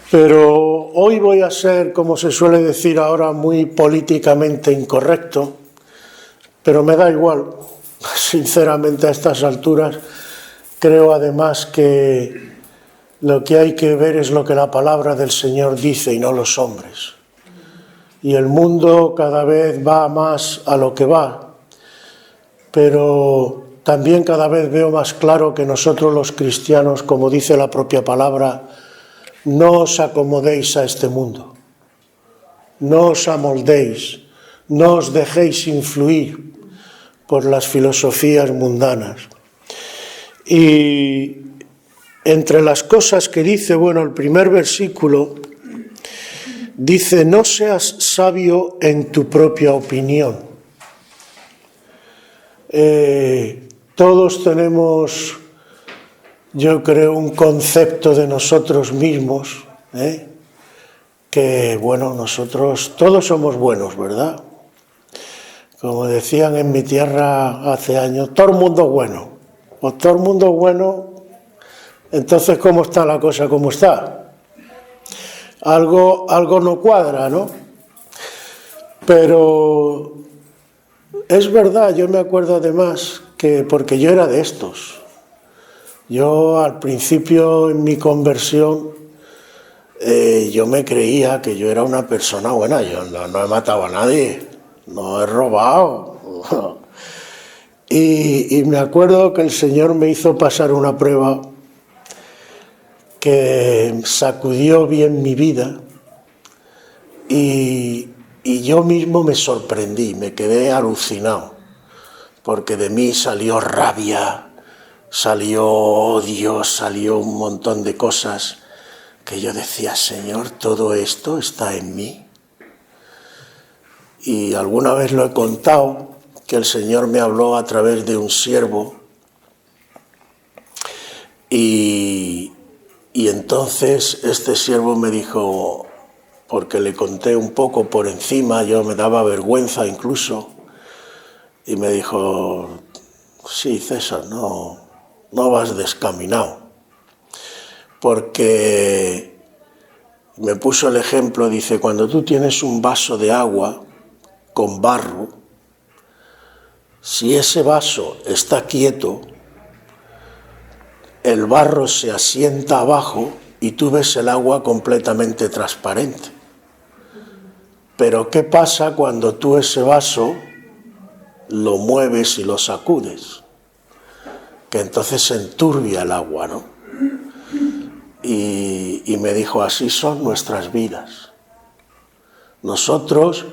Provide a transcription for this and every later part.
Pero hoy voy a ser, como se suele decir ahora, muy políticamente incorrecto, pero me da igual. Sinceramente, a estas alturas, creo además que lo que hay que ver es lo que la palabra del Señor dice y no los hombres. Y el mundo cada vez va más a lo que va, pero también cada vez veo más claro que nosotros los cristianos, como dice la propia palabra, no os acomodéis a este mundo, no os amoldéis, no os dejéis influir por las filosofías mundanas. Y entre las cosas que dice, bueno, el primer versículo dice: no seas sabio en tu propia opinión. Todos tenemos, yo creo, un concepto de nosotros mismos, que, bueno, nosotros todos somos buenos, ¿verdad? Como decían en mi tierra hace años, todo el mundo es bueno. Pues todo el mundo es bueno, entonces, ¿cómo está la cosa como está? Algo no cuadra, ¿no? Pero es verdad, yo me acuerdo además que, porque yo era de estos, yo al principio en mi conversión, yo me creía que yo era una persona buena, yo no he matado a nadie, no he robado. Y me acuerdo que el Señor me hizo pasar una prueba que sacudió bien mi vida y yo mismo me sorprendí, me quedé alucinado, porque de mí salió rabia, salió odio, salió un montón de cosas que yo decía: Señor, ¿todo esto está en mí? Y alguna vez lo he contado, que el Señor me habló a través de un siervo y entonces este siervo me dijo, porque le conté un poco por encima, yo me daba vergüenza incluso, y me dijo: sí, César, no vas descaminado, porque me puso el ejemplo, dice: cuando tú tienes un vaso de agua con barro, si ese vaso está quieto, el barro se asienta abajo y tú ves el agua completamente transparente. Pero ¿qué pasa cuando tú ese vaso lo mueves y lo sacudes? Que entonces se enturbia el agua, ¿no? Y me dijo: así son nuestras vidas. Nosotros,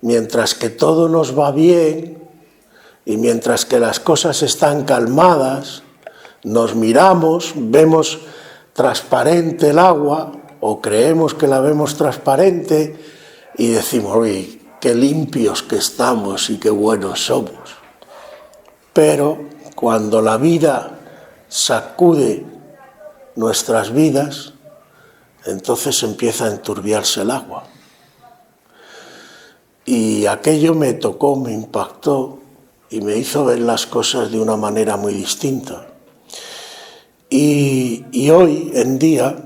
mientras que todo nos va bien y mientras que las cosas están calmadas, nos miramos, vemos transparente el agua, o creemos que la vemos transparente, y decimos: uy, qué limpios que estamos y qué buenos somos. Pero cuando la vida sacude nuestras vidas, entonces empieza a enturbiarse el agua. Y aquello me tocó, me impactó y me hizo ver las cosas de una manera muy distinta. Y hoy en día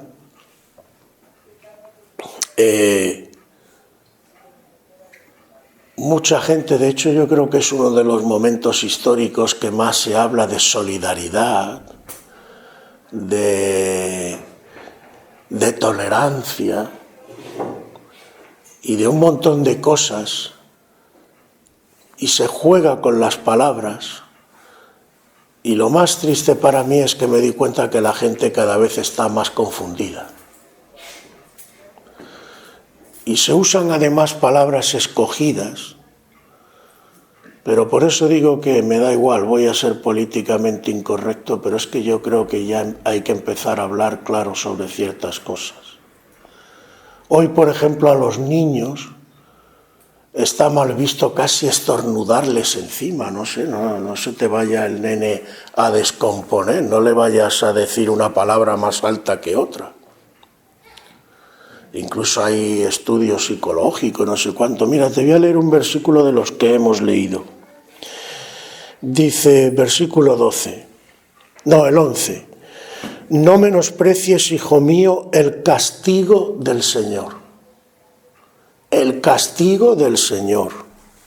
mucha gente, de hecho yo creo que es uno de los momentos históricos que más se habla de solidaridad, de tolerancia y de un montón de cosas, y se juega con las palabras. Y lo más triste para mí es que me di cuenta que la gente cada vez está más confundida. Y se usan además palabras escogidas, pero por eso digo que me da igual, voy a ser políticamente incorrecto, pero es que yo creo que ya hay que empezar a hablar claro sobre ciertas cosas. Hoy, por ejemplo, a los niños está mal visto casi estornudarles encima, no se te vaya el nene a descomponer, no le vayas a decir una palabra más alta que otra. Incluso hay estudios psicológicos, no sé cuánto. Mira, te voy a leer un versículo de los que hemos leído. Dice, versículo 12, no, el 11. no menosprecies, hijo mío, el castigo del Señor. El castigo del Señor,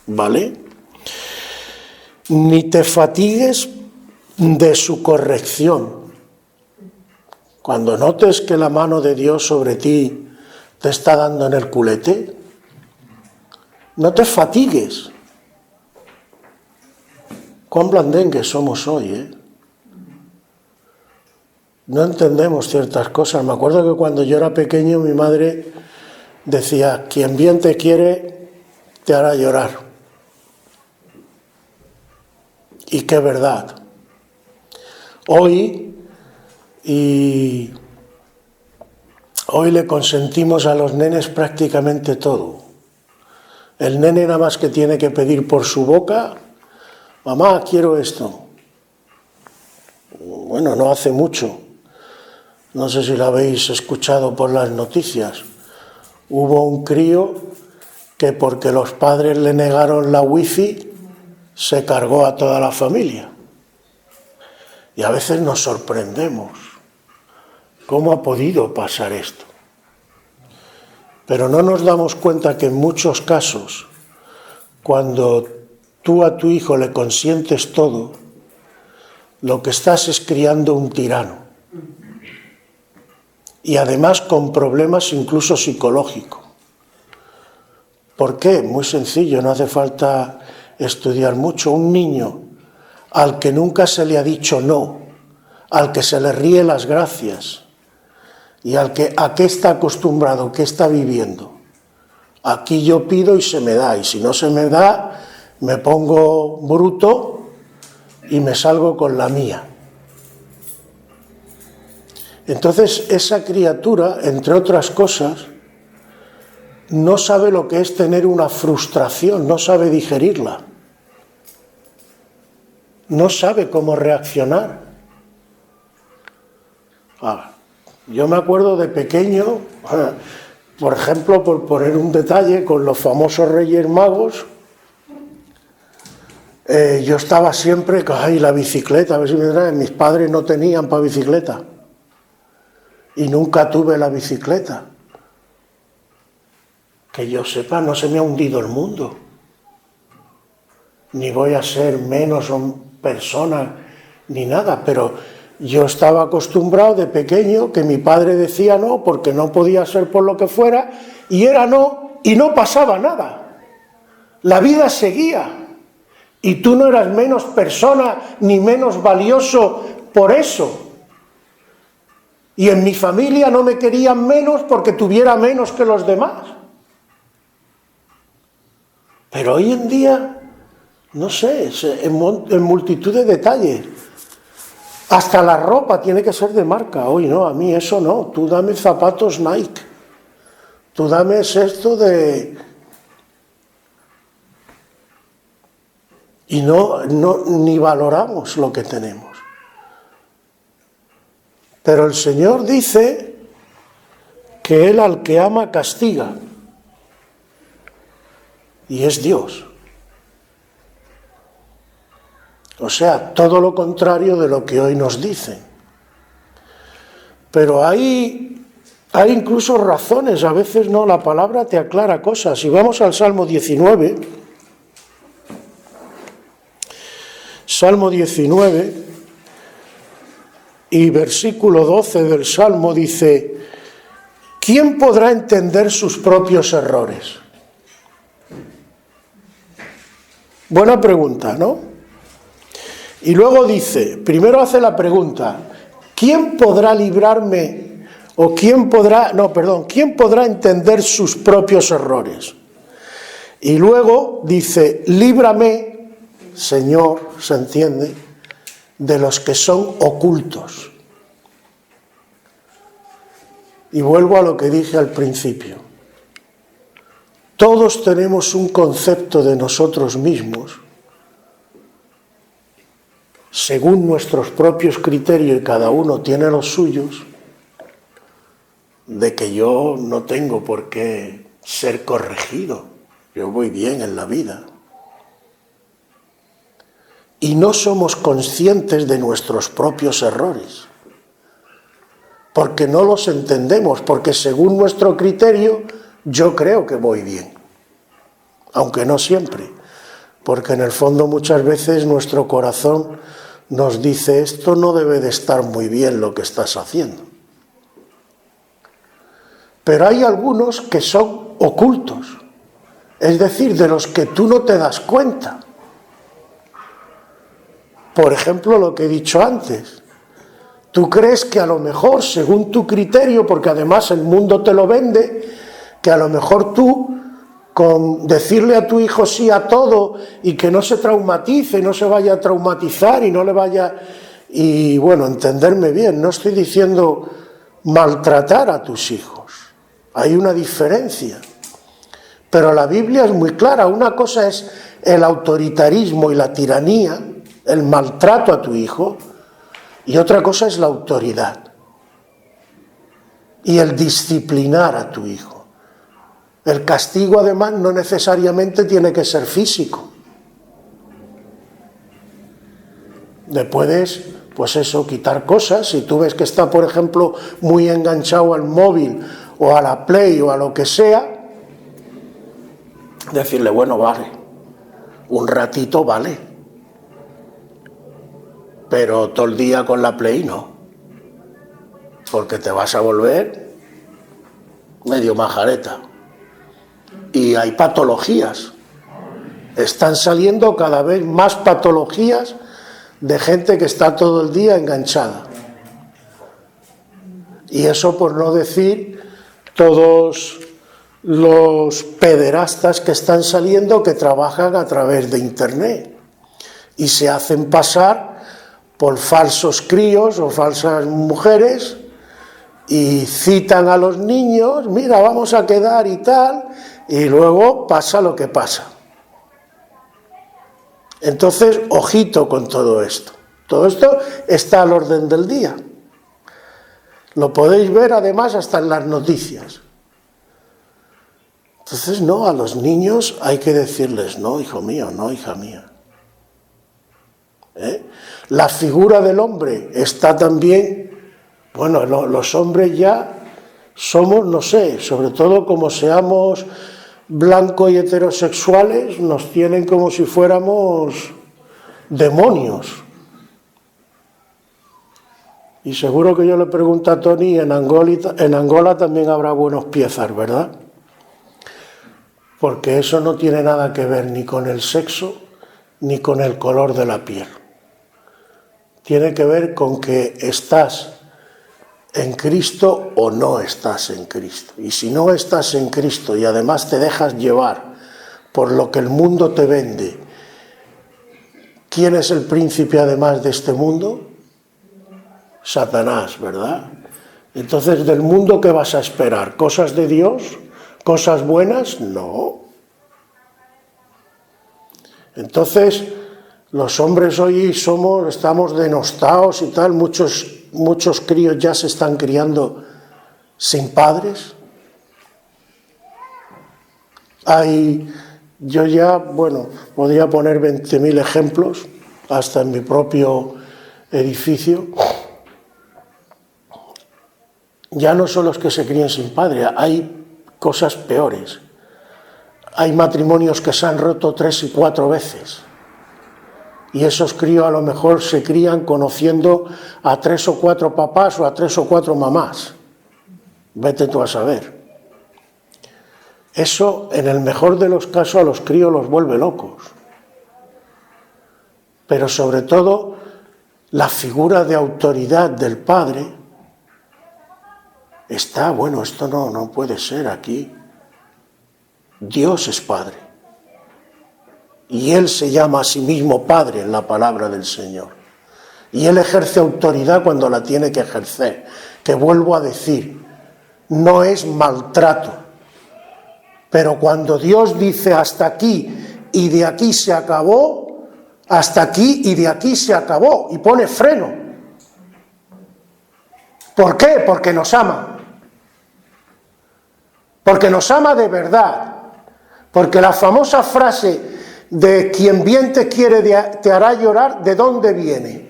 ¿vale? Ni te fatigues de su corrección. Cuando notes que la mano de Dios sobre ti te está dando en el culete, no te fatigues. Cuán blandengues somos hoy, ¿eh? No entendemos ciertas cosas. Me acuerdo que cuando yo era pequeño mi madre decía, quien bien te quiere, te hará llorar. Y qué verdad. Hoy le consentimos a los nenes prácticamente todo. El nene nada más que tiene que pedir por su boca, mamá, quiero esto. Bueno, no hace mucho, no sé si lo habéis escuchado por las noticias, hubo un crío que porque los padres le negaron la wifi, se cargó a toda la familia. Y a veces nos sorprendemos. ¿Cómo ha podido pasar esto? Pero no nos damos cuenta que en muchos casos, cuando tú a tu hijo le consientes todo, lo que estás es criando un tirano. Y además con problemas incluso psicológicos. ¿Por qué? Muy sencillo, no hace falta estudiar mucho. Un niño al que nunca se le ha dicho no, al que se le ríe las gracias y a qué está acostumbrado, qué está viviendo. Aquí yo pido y se me da, y si no se me da, me pongo bruto y me salgo con la mía. Entonces esa criatura, entre otras cosas, no sabe lo que es tener una frustración, no sabe digerirla, no sabe cómo reaccionar. Yo me acuerdo de pequeño, por ejemplo, por poner un detalle, con los famosos Reyes Magos, yo estaba siempre, ay, la bicicleta, a ver si me traen, mis padres no tenían para bicicleta, y nunca tuve la bicicleta. Que yo sepa, no se me ha hundido el mundo, ni voy a ser menos persona, ni nada, pero yo estaba acostumbrado de pequeño que mi padre decía no, porque no podía ser por lo que fuera, y era no, y no pasaba nada. La vida seguía, y tú no eras menos persona, ni menos valioso por eso. Y en mi familia no me querían menos porque tuviera menos que los demás. Pero hoy en día, no sé, en multitud de detalles. Hasta la ropa tiene que ser de marca. Hoy no, a mí eso no. Tú dame zapatos Nike. Tú dame esto de... Y ni valoramos lo que tenemos. Pero el Señor dice que Él al que ama castiga. Y es Dios. O sea, todo lo contrario de lo que hoy nos dicen. Pero hay incluso razones, a veces no, la palabra te aclara cosas. Si vamos al Salmo 19, Salmo 19 y versículo 12 del Salmo dice, ¿quién podrá entender sus propios errores? Buena pregunta, ¿no? Y luego dice, primero hace la pregunta, ¿quién podrá librarme? O ¿quién podrá entender sus propios errores? Y luego dice, líbrame, Señor, se entiende, de los que son ocultos. Y vuelvo a lo que dije al principio. Todos tenemos un concepto de nosotros mismos, según nuestros propios criterios, y cada uno tiene los suyos, de que yo no tengo por qué ser corregido, yo voy bien en la vida. Y no somos conscientes de nuestros propios errores. porque no los entendemos, porque según nuestro criterio yo creo que voy bien, aunque no siempre, porque en el fondo muchas veces nuestro corazón nos dice esto no debe de estar muy bien lo que estás haciendo. Pero hay algunos que son ocultos, es decir, de los que tú no te das cuenta. Por ejemplo, lo que he dicho antes, tú crees que a lo mejor, según tu criterio, porque además el mundo te lo vende, que a lo mejor tú, con decirle a tu hijo sí a todo y que no se traumatice, no se vaya a traumatizar y no le vaya... Y bueno, entenderme bien, no estoy diciendo maltratar a tus hijos, hay una diferencia. Pero la Biblia es muy clara, una cosa es el autoritarismo y la tiranía, el maltrato a tu hijo, y otra cosa es la autoridad y el disciplinar a tu hijo. El castigo, además, no necesariamente tiene que ser físico. Le puedes, pues eso, quitar cosas. Si tú ves que está, por ejemplo, muy enganchado al móvil o a la Play o a lo que sea, decirle, bueno, vale, un ratito vale, pero todo el día con la Play no, porque te vas a volver medio majareta. Y hay patologías, están saliendo cada vez más patologías de gente que está todo el día enganchada. Y eso por no decir todos los pederastas que están saliendo que trabajan a través de internet y se hacen pasar por falsos críos o falsas mujeres y citan a los niños, mira, vamos a quedar y tal, y luego pasa lo que pasa. Entonces, ojito con todo esto. Todo esto está al orden del día. Lo podéis ver además hasta en las noticias. Entonces, no, a los niños hay que decirles, no, hijo mío, no, hija mía. La figura del hombre está también, bueno, los hombres ya somos, no sé, sobre todo como seamos blancos y heterosexuales, nos tienen como si fuéramos demonios. Y seguro que yo le pregunto a Tony, en Angola también habrá buenos piezas, ¿verdad? Porque eso no tiene nada que ver ni con el sexo ni con el color de la piel. Tiene que ver con que estás en Cristo o no estás en Cristo. Y si no estás en Cristo y además te dejas llevar por lo que el mundo te vende, ¿quién es el príncipe además de este mundo? Satanás, ¿verdad? Entonces, ¿del mundo qué vas a esperar? ¿Cosas de Dios? ¿Cosas buenas? No. Entonces, los hombres hoy estamos denostados y tal, muchos críos ya se están criando sin padres. Yo ya, bueno, podría poner 20.000 ejemplos, hasta en mi propio edificio. Ya no son los que se crían sin padre, hay cosas peores. Hay matrimonios que se han roto 3 y 4 veces. Y esos críos a lo mejor se crían conociendo a 3 o 4 papás o a 3 o 4 mamás. Vete tú a saber. Eso, en el mejor de los casos, a los críos los vuelve locos. Pero sobre todo, la figura de autoridad del padre está, bueno, esto no puede ser aquí. Dios es Padre. Y Él se llama a sí mismo Padre en la palabra del Señor. Y Él ejerce autoridad cuando la tiene que ejercer. Que vuelvo a decir, no es maltrato. Pero cuando Dios dice hasta aquí y de aquí se acabó, hasta aquí y de aquí se acabó, y pone freno. ¿Por qué? Porque nos ama. Porque nos ama de verdad. Porque la famosa frase de quien bien te quiere te hará llorar, ¿de dónde viene?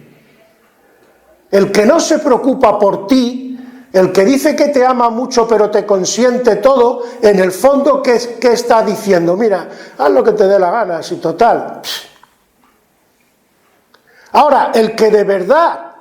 El que no se preocupa por ti El que dice que te ama mucho pero te consiente todo, en el fondo, ¿qué está diciendo? Mira, haz lo que te dé la gana, si total. Ahora, el que de verdad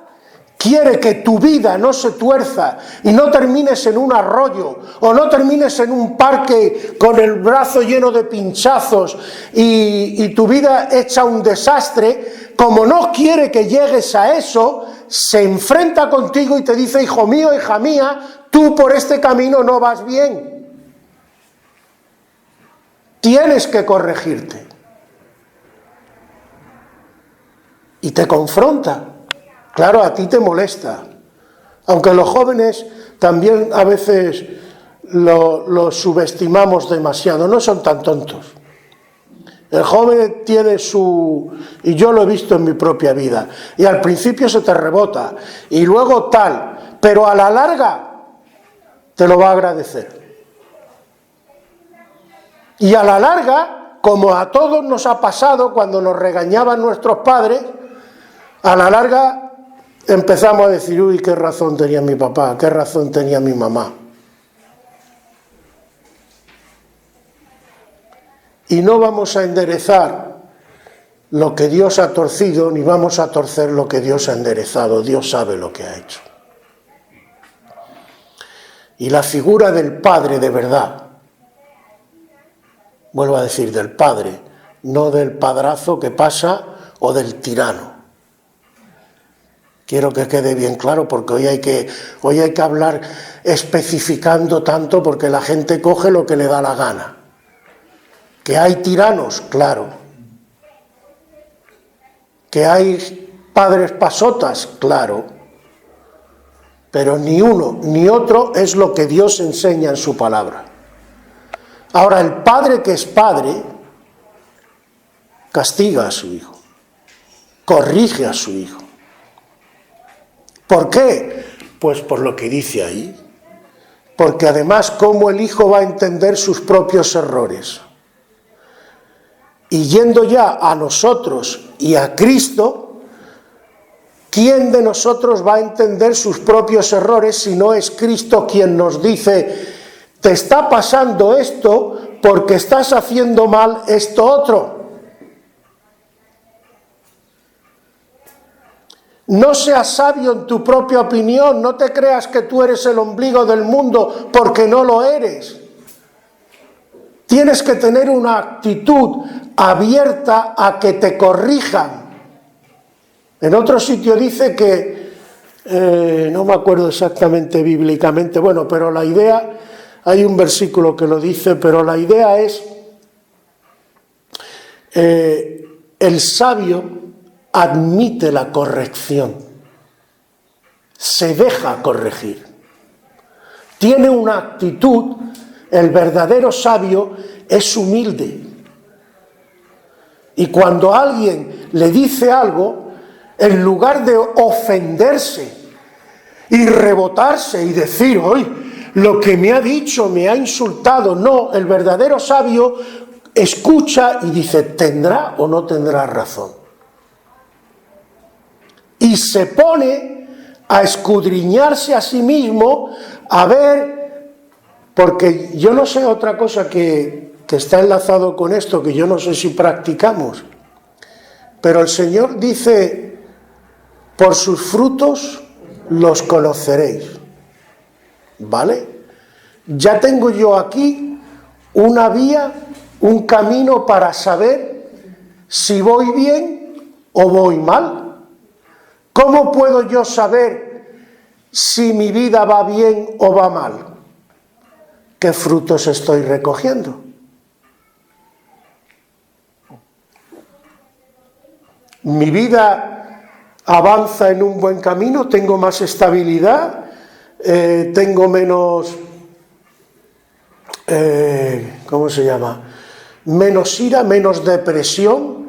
quiere que tu vida no se tuerza y no termines en un arroyo o no termines en un parque con el brazo lleno de pinchazos y tu vida hecha un desastre, como no quiere que llegues a eso, se enfrenta contigo y te dice: hijo mío, hija mía, tú por este camino no vas bien. Tienes que corregirte. Y te confronta. Claro, a ti te molesta. Aunque los jóvenes también a veces lo subestimamos demasiado, no son tan tontos. El joven tiene y yo lo he visto en mi propia vida, y al principio se te rebota, y luego tal, pero a la larga te lo va a agradecer. Y a la larga, como a todos nos ha pasado cuando nos regañaban nuestros padres, a la larga empezamos a decir: uy, qué razón tenía mi papá, qué razón tenía mi mamá. Y no vamos a enderezar lo que Dios ha torcido, ni vamos a torcer lo que Dios ha enderezado. Dios sabe lo que ha hecho. Y la figura del padre de verdad, vuelvo a decir, del padre, no del padrazo que pasa o del tirano. Quiero que quede bien claro, porque hoy hay que hablar especificando tanto, porque la gente coge lo que le da la gana. Que hay tiranos, claro. Que hay padres pasotas, claro. Pero ni uno ni otro es lo que Dios enseña en su palabra. Ahora, el padre que es padre castiga a su hijo, corrige a su hijo. ¿Por qué? Pues por lo que dice ahí. Porque además, ¿cómo el hijo va a entender sus propios errores? Y yendo ya a nosotros y a Cristo, ¿quién de nosotros va a entender sus propios errores si no es Cristo quien nos dice: te está pasando esto porque estás haciendo mal esto otro? No seas sabio en tu propia opinión, no te creas que tú eres el ombligo del mundo, porque no lo eres. Tienes que tener una actitud abierta a que te corrijan. En otro sitio dice que, no me acuerdo exactamente bíblicamente, bueno, pero la idea, hay un versículo que lo dice, pero la idea es, el sabio admite la corrección, se deja corregir, tiene una actitud. El verdadero sabio es humilde, y cuando alguien le dice algo, en lugar de ofenderse y rebotarse y decir: hoy lo que me ha dicho me ha insultado, no, el verdadero sabio escucha y dice: ¿tendrá o no tendrá razón? Y se pone a escudriñarse a sí mismo, a ver. Porque yo no sé otra cosa que está enlazado con esto, que yo no sé si practicamos, pero el Señor dice: por sus frutos los conoceréis. ¿Vale? Ya tengo yo aquí una vía, un camino para saber si voy bien o voy mal. ¿Cómo puedo yo saber si mi vida va bien o va mal? ¿Qué frutos estoy recogiendo? ¿Mi vida avanza en un buen camino? ¿Tengo más estabilidad? ¿Tengo menos, ¿cómo se llama? Menos ira, menos depresión?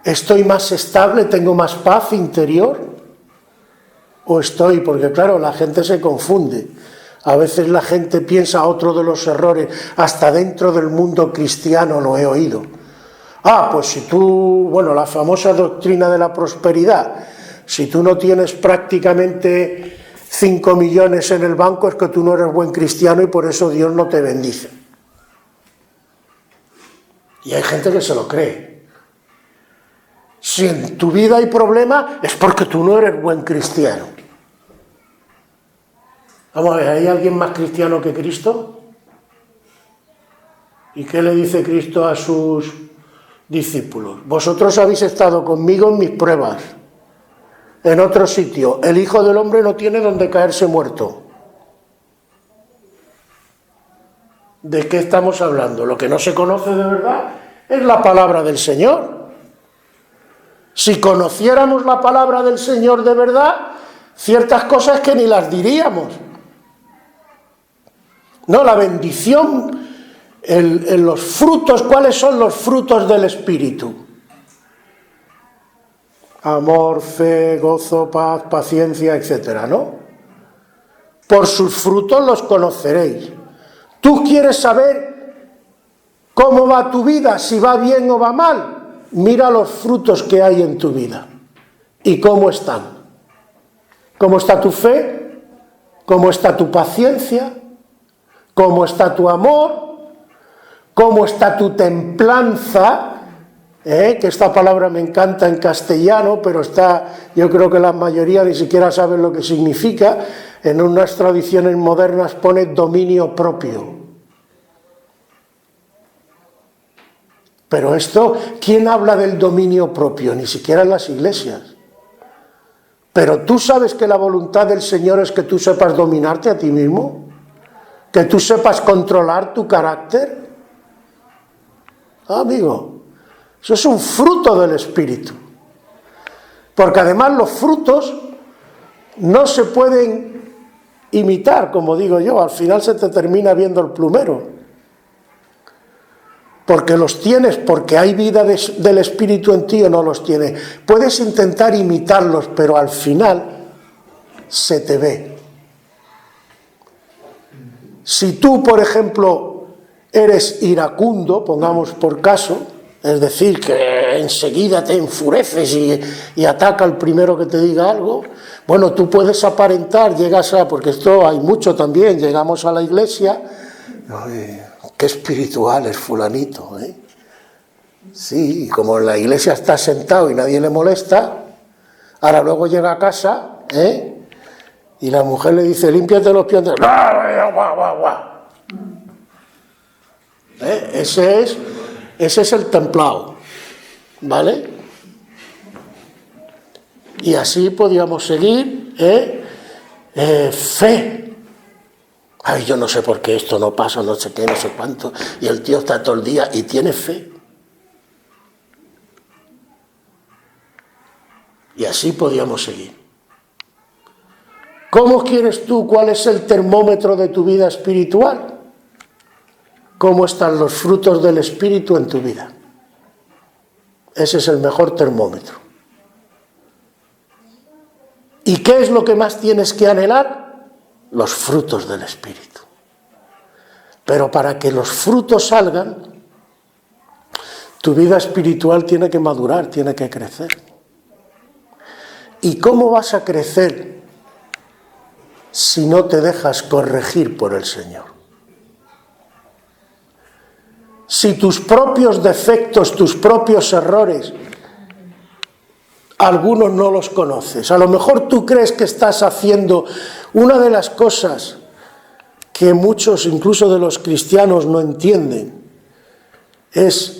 ¿Estoy más estable? ¿Tengo más paz interior? ¿O estoy? Porque claro, la gente se confunde. A veces la gente piensa, otro de los errores, hasta dentro del mundo cristiano lo he oído. Pues si tú, la famosa doctrina de la prosperidad, si tú no tienes prácticamente 5 millones en el banco es que tú no eres buen cristiano y por eso Dios no te bendice. Y hay gente que se lo cree. Si en tu vida hay problema es porque tú no eres buen cristiano. Vamos a ver, ¿hay alguien más cristiano que Cristo? ¿Y qué le dice Cristo a sus discípulos? Vosotros habéis estado conmigo en mis pruebas. En otro sitio, el Hijo del Hombre no tiene donde caerse muerto. ¿De qué estamos hablando? Lo que no se conoce de verdad es la palabra del Señor. Si conociéramos la palabra del Señor de verdad, ciertas cosas que ni las diríamos. No, la bendición, en los frutos, ¿cuáles son los frutos del Espíritu? Amor, fe, gozo, paz, paciencia, etcétera, ¿no? Por sus frutos los conoceréis. ¿Tú quieres saber cómo va tu vida, si va bien o va mal? Mira los frutos que hay en tu vida y cómo están. ¿Cómo está tu fe? ¿Cómo está tu paciencia? ¿Cómo está tu amor? ¿Cómo está tu templanza? Que esta palabra me encanta en castellano, pero yo creo que la mayoría ni siquiera saben lo que significa. En unas tradiciones modernas pone dominio propio. Pero esto, ¿quién habla del dominio propio? Ni siquiera en las iglesias. Pero tú sabes que la voluntad del Señor es que tú sepas dominarte a ti mismo, que tú sepas controlar tu carácter. Amigo, eso es un fruto del Espíritu. Porque además los frutos no se pueden imitar, como digo yo, al final se te termina viendo el plumero. Porque los tienes, porque hay vida del Espíritu en ti o no los tienes. Puedes intentar imitarlos, pero al final se te ve. Si tú, por ejemplo, eres iracundo, pongamos por caso, es decir, que enseguida te enfureces y ataca al primero que te diga algo, bueno, tú puedes aparentar, porque esto hay mucho también, llegamos a la iglesia, qué espiritual es fulanito, ¿eh? Sí, como en la iglesia está sentado y nadie le molesta, ahora luego llega a casa, y la mujer le dice, límpiate los pies. Ese es el templado, ¿vale? Y así podíamos seguir, fe. Ay, yo no sé por qué esto no pasa, no sé qué, no sé cuánto, y el tío está todo el día y tiene fe. Y así podíamos seguir. ¿Cómo quieres tú? ¿Cuál es el termómetro de tu vida espiritual? ¿Cómo están los frutos del Espíritu en tu vida? Ese es el mejor termómetro. ¿Y qué es lo que más tienes que anhelar? Los frutos del Espíritu. Pero para que los frutos salgan, tu vida espiritual tiene que madurar, tiene que crecer. ¿Y cómo vas a crecer si no te dejas corregir por el Señor? Si tus propios defectos, tus propios errores, algunos no los conoces. A lo mejor tú crees que estás haciendo una de las cosas que muchos, incluso de los cristianos, no entienden. Es,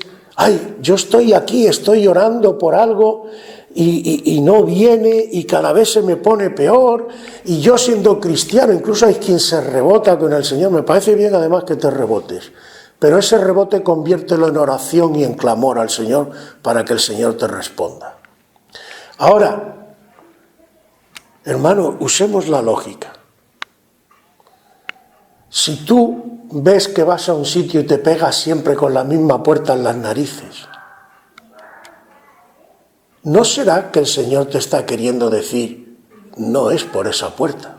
yo estoy aquí, estoy orando por algo y no viene y cada vez se me pone peor. Y yo siendo cristiano, incluso hay quien se rebota con el Señor. Me parece bien además que te rebotes. Pero ese rebote conviértelo en oración y en clamor al Señor para que el Señor te responda. Ahora, hermano, usemos la lógica. Si tú ves que vas a un sitio y te pegas siempre con la misma puerta en las narices, ¿no será que el Señor te está queriendo decir, no es por esa puerta?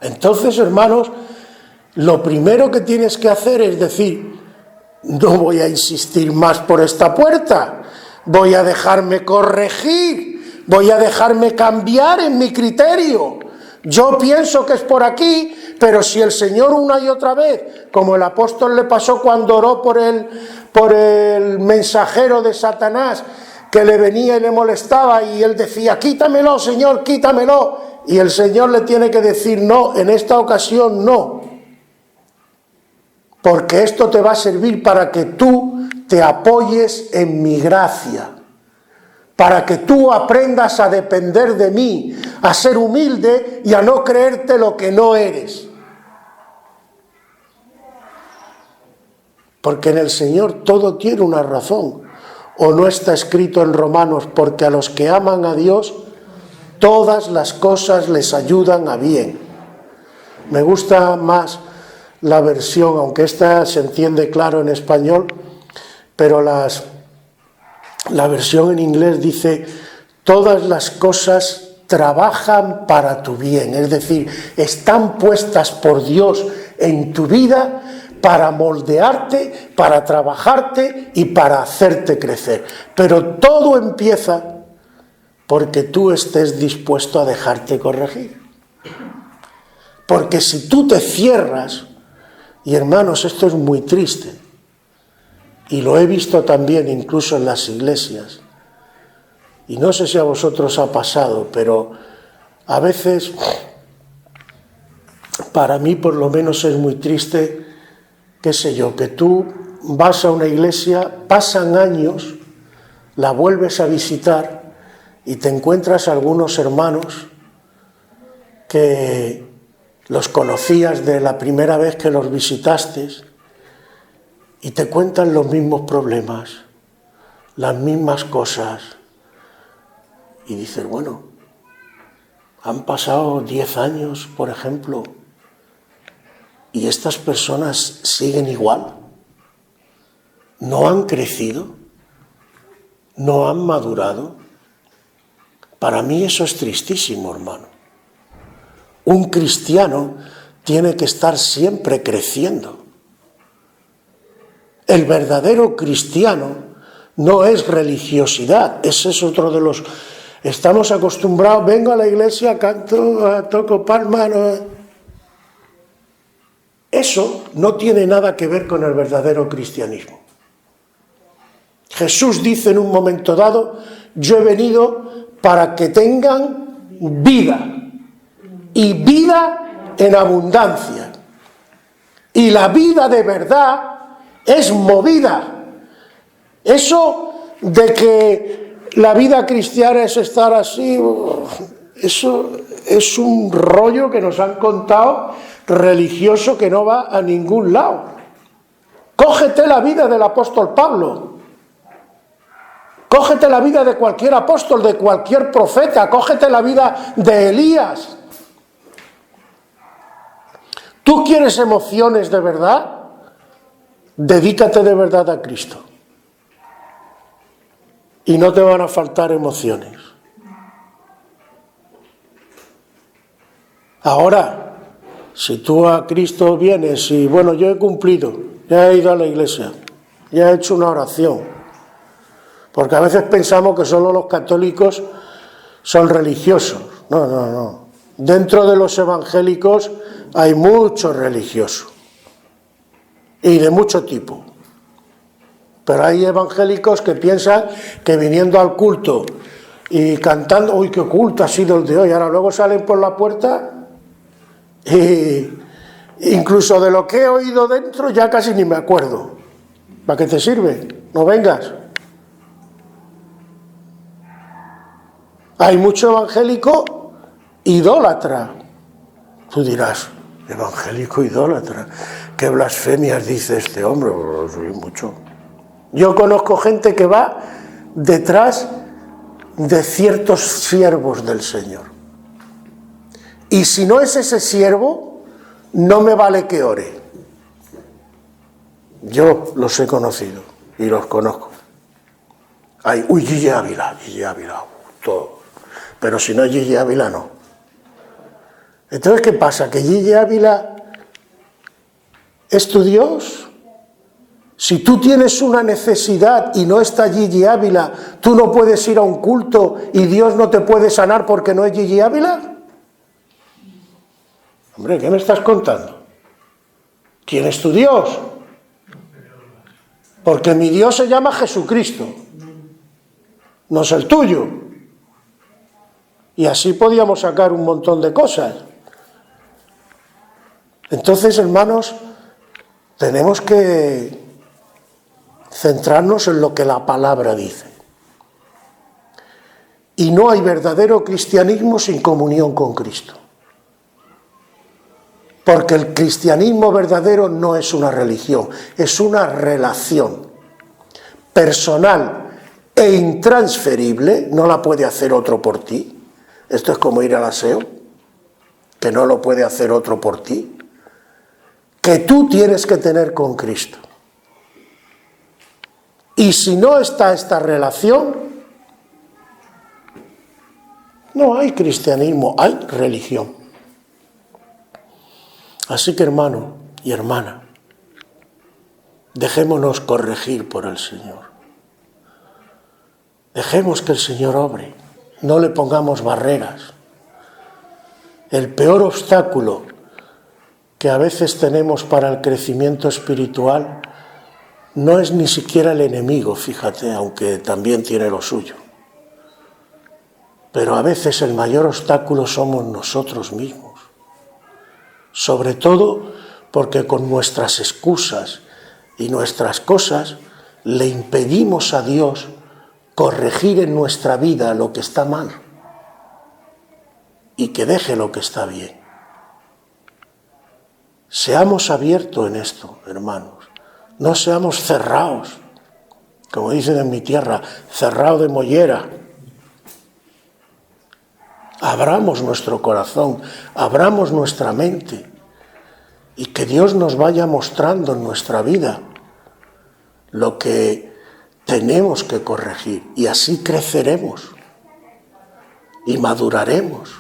Entonces, hermanos, lo primero que tienes que hacer es decir, no voy a insistir más por esta puerta, voy a dejarme corregir voy a dejarme cambiar en mi criterio. Yo pienso que es por aquí, pero si el Señor una y otra vez, como el apóstol le pasó cuando oró por el mensajero de Satanás, que le venía y le molestaba, y él decía, quítamelo, Señor, quítamelo, y el Señor le tiene que decir, no, en esta ocasión no, porque esto te va a servir para que tú te apoyes en mi gracia, para que tú aprendas a depender de mí, a ser humilde y a no creerte lo que no eres. Porque en el Señor todo tiene una razón. ¿O no está escrito en Romanos? Porque a los que aman a Dios, todas las cosas les ayudan a bien. Me gusta más la versión, aunque esta se entiende claro en español, pero la versión en inglés dice, todas las cosas trabajan para tu bien, es decir, están puestas por Dios en tu vida para moldearte, para trabajarte y para hacerte crecer. Pero todo empieza porque tú estés dispuesto a dejarte corregir. Porque si tú te cierras, y hermanos, esto es muy triste, y lo he visto también incluso en las iglesias, y no sé si a vosotros ha pasado, pero a veces, para mí por lo menos es muy triste, qué sé yo, que tú vas a una iglesia, pasan años, la vuelves a visitar y te encuentras algunos hermanos que los conocías de la primera vez que los visitaste y te cuentan los mismos problemas, las mismas cosas. Y dices, bueno, han pasado 10 años, por ejemplo, y estas personas siguen igual. ¿No han crecido? ¿No han madurado? Para mí eso es tristísimo, hermano. Un cristiano tiene que estar siempre creciendo. El verdadero cristiano no es religiosidad, ese es otro de los... Estamos acostumbrados, vengo a la iglesia, canto, toco palmas... Eso no tiene nada que ver con el verdadero cristianismo. Jesús dice en un momento dado, yo he venido para que tengan vida, y vida en abundancia. Y la vida de verdad es movida. Eso de que la vida cristiana es estar así, eso es un rollo que nos han contado, religioso, que no va a ningún lado. Cógete la vida del apóstol Pablo, cógete la vida de cualquier apóstol, de cualquier profeta, cógete la vida de Elías. ¿Tú quieres emociones de verdad? Dedícate de verdad a Cristo. Y no te van a faltar emociones. Ahora, si tú a Cristo vienes y, bueno, yo he cumplido, ya he ido a la iglesia, ya he hecho una oración, porque a veces pensamos que solo los católicos son religiosos. No, no, no. Dentro de los evangélicos hay muchos religiosos, y de mucho tipo. Pero hay evangélicos que piensan que viniendo al culto y cantando, uy, qué culto ha sido el de hoy, ahora luego salen por la puerta y incluso de lo que he oído dentro ya casi ni me acuerdo. ¿Para qué te sirve? No vengas. Hay mucho evangélico idólatra. Tú dirás, evangélico idólatra, qué blasfemias dice este hombre. Mucho. Yo conozco gente que va detrás de ciertos siervos del Señor. Y si no es ese siervo, no me vale que ore. Yo los he conocido y los conozco. Hay, uy, Gigi Ávila, todo. Pero si no es Gigi Ávila, no. Entonces, ¿qué pasa? ¿Que Gigi Ávila es tu Dios? Si tú tienes una necesidad y no está Gigi Ávila, ¿tú no puedes ir a un culto y Dios no te puede sanar porque no es Gigi Ávila? Hombre, ¿qué me estás contando? ¿Quién es tu Dios? Porque mi Dios se llama Jesucristo, no es el tuyo. Y así podíamos sacar un montón de cosas. Entonces, hermanos, tenemos que centrarnos en lo que la palabra dice. Y no hay verdadero cristianismo sin comunión con Cristo. Porque el cristianismo verdadero no es una religión, es una relación personal e intransferible, no la puede hacer otro por ti. Esto es como ir al aseo, que no lo puede hacer otro por ti, que tú tienes que tener con Cristo. Y si no está esta relación, no hay cristianismo, hay religión. Así que, hermano y hermana, dejémonos corregir por el Señor. Dejemos que el Señor obre, no le pongamos barreras. El peor obstáculo que a veces tenemos para el crecimiento espiritual no es ni siquiera el enemigo, fíjate, aunque también tiene lo suyo. Pero a veces el mayor obstáculo somos nosotros mismos. Sobre todo porque con nuestras excusas y nuestras cosas le impedimos a Dios corregir en nuestra vida lo que está mal y que deje lo que está bien. Seamos abiertos en esto, hermanos. No seamos cerrados, como dicen en mi tierra, cerrado de mollera. Abramos nuestro corazón, abramos nuestra mente y que Dios nos vaya mostrando en nuestra vida lo que tenemos que corregir y así creceremos y maduraremos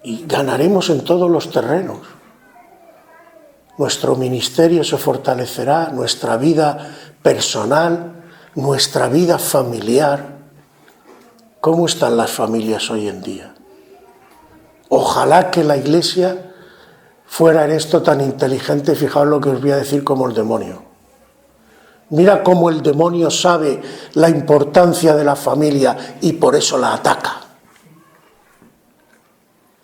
y ganaremos en todos los terrenos. Nuestro ministerio se fortalecerá, nuestra vida personal, nuestra vida familiar. ¿Cómo están las familias hoy en día? Ojalá que la Iglesia fuera en esto tan inteligente, fijaos lo que os voy a decir, como el demonio. Mira cómo el demonio sabe la importancia de la familia y por eso la ataca.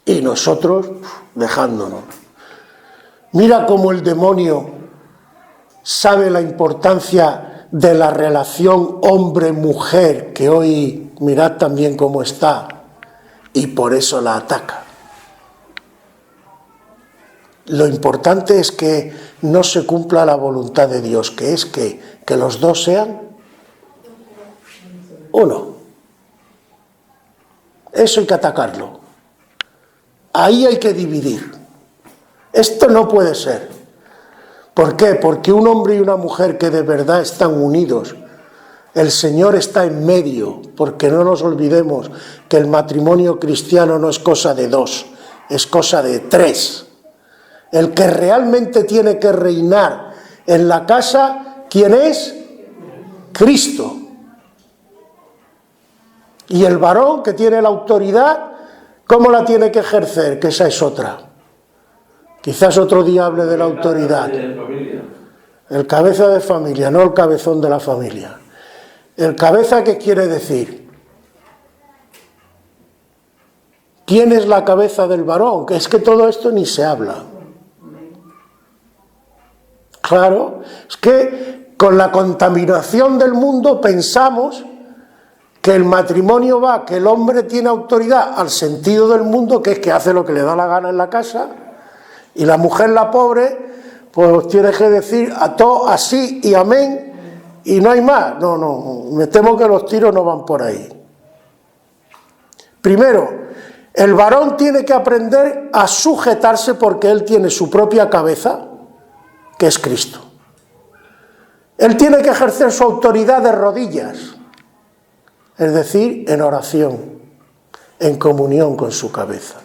Y nosotros dejándonos. Mira cómo el demonio sabe la importancia de la relación hombre-mujer, que hoy mirad también cómo está, y por eso la ataca. Lo importante es que no se cumpla la voluntad de Dios, que es que los dos sean uno. Eso hay que atacarlo. Ahí hay que dividir. Esto no puede ser. ¿Por qué? Porque un hombre y una mujer que de verdad están unidos, el Señor está en medio, porque no nos olvidemos que el matrimonio cristiano no es cosa de dos, es cosa de tres. El que realmente tiene que reinar en la casa, ¿quién es? Cristo. Y el varón que tiene la autoridad, ¿cómo la tiene que ejercer? Que esa es otra. Quizás otro día hable de la autoridad. El cabeza de familia, no el cabezón de la familia. El cabeza, ¿qué quiere decir? ¿Quién es la cabeza del varón? Que es que todo esto ni se habla. Claro, es que con la contaminación del mundo pensamos que el matrimonio va, que el hombre tiene autoridad al sentido del mundo, que es que hace lo que le da la gana en la casa, y la mujer, la pobre, pues tiene que decir a todo así y amén, y no hay más. No, me temo que los tiros no van por ahí. Primero, el varón tiene que aprender a sujetarse porque él tiene su propia cabeza, que es Cristo. Él tiene que ejercer su autoridad de rodillas, es decir, en oración, en comunión con su cabeza.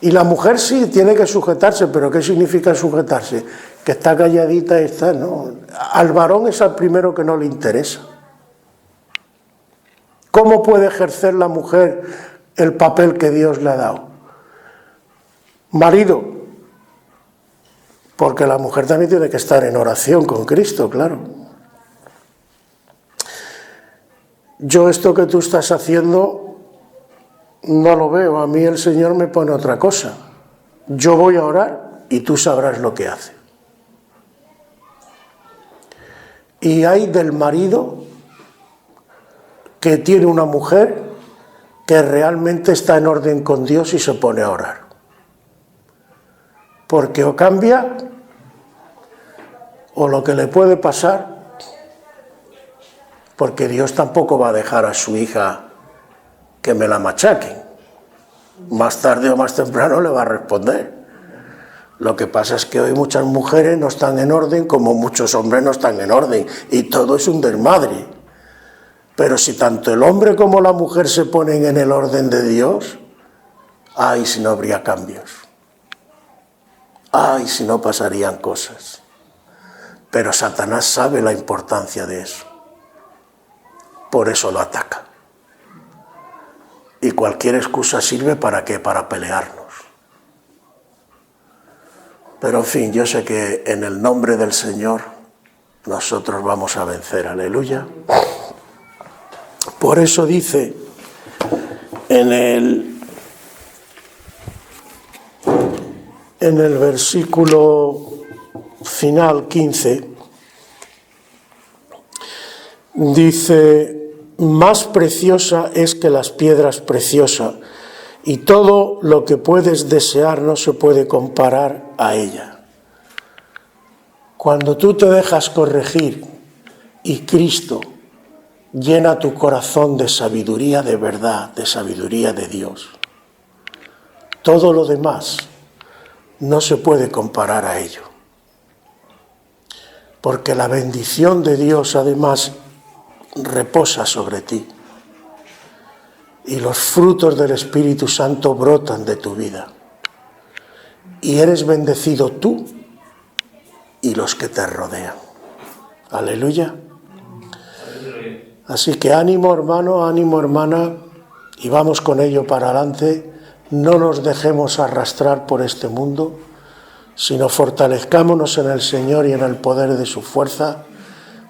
Y la mujer sí tiene que sujetarse, pero ¿qué significa sujetarse? Que está calladita y está, no. Al varón es al primero que no le interesa. ¿Cómo puede ejercer la mujer el papel que Dios le ha dado? Marido, porque la mujer también tiene que estar en oración con Cristo, claro. Yo esto que tú estás haciendo no lo veo, a mí el Señor me pone otra cosa. Yo voy a orar y tú sabrás lo que hace. Y hay del marido que tiene una mujer que realmente está en orden con Dios y se pone a orar. Porque o cambia, o lo que le puede pasar, porque Dios tampoco va a dejar a su hija que me la machaquen. Más tarde o más temprano le va a responder. Lo que pasa es que hoy muchas mujeres no están en orden, como muchos hombres no están en orden, y todo es un desmadre. Pero si tanto el hombre como la mujer se ponen en el orden de Dios, ay, si no habría cambios. Ay, si no pasarían cosas. Pero Satanás sabe la importancia de eso. Por eso lo ataca. Y cualquier excusa sirve ¿para qué? Para pelearnos. Pero en fin, yo sé que en el nombre del Señor nosotros vamos a vencer. Aleluya. Por eso dice en el versículo final 15, dice, más preciosa es que las piedras preciosas, y todo lo que puedes desear no se puede comparar a ella. Cuando tú te dejas corregir y Cristo llena tu corazón de sabiduría de verdad, de sabiduría de Dios, todo lo demás no se puede comparar a ello. Porque la bendición de Dios además reposa sobre ti. Y los frutos del Espíritu Santo brotan de tu vida. Y eres bendecido tú y los que te rodean. Aleluya. Así que ánimo hermano, ánimo hermana, y vamos con ello para adelante. No nos dejemos arrastrar por este mundo, sino fortalezcámonos en el Señor y en el poder de su fuerza,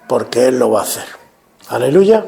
porque Él lo va a hacer. Aleluya.